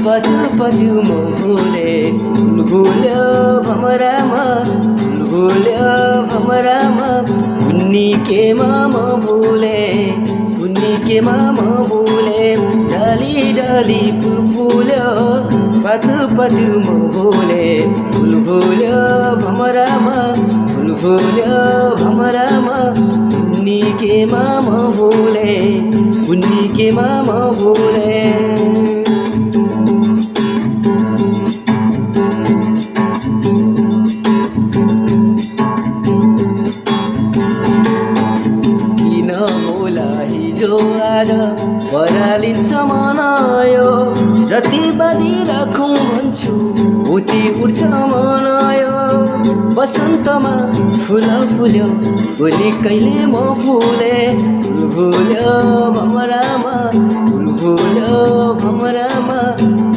पदु पदु म भुले भुल्यो भमरामा भुल्यो भमरामा उन्नी केमा म भुले उन्नी केमा म भुले डाली डाली फुल्यो पदु पदु म भुले भुल्यो भमरामा भुल्यो भमरामा उन्नी केमा म भुले उन्नी केमा म भुले हिजो आज परालिन्छ मनायो जति बाँधी राखौँ भन्छु उति उठ्छ मनायो बसन्तमा फुल फुल्यो भोलि कहिले म फुले भुल्यो भमरामा भुल्यो भमरामा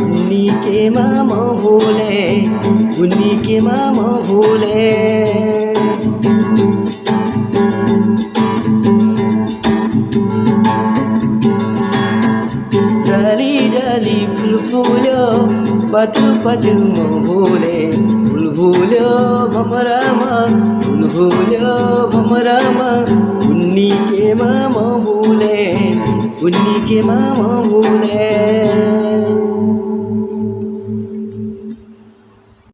उन्नी केमा म भुले उन्नी केमा म भुले डाली डाली फुल्यो पदु पदु म भुले भुल्यो भमरामा भुल्यो भमरामा उन्नी केमा म भुले उन्नी केमा म भुले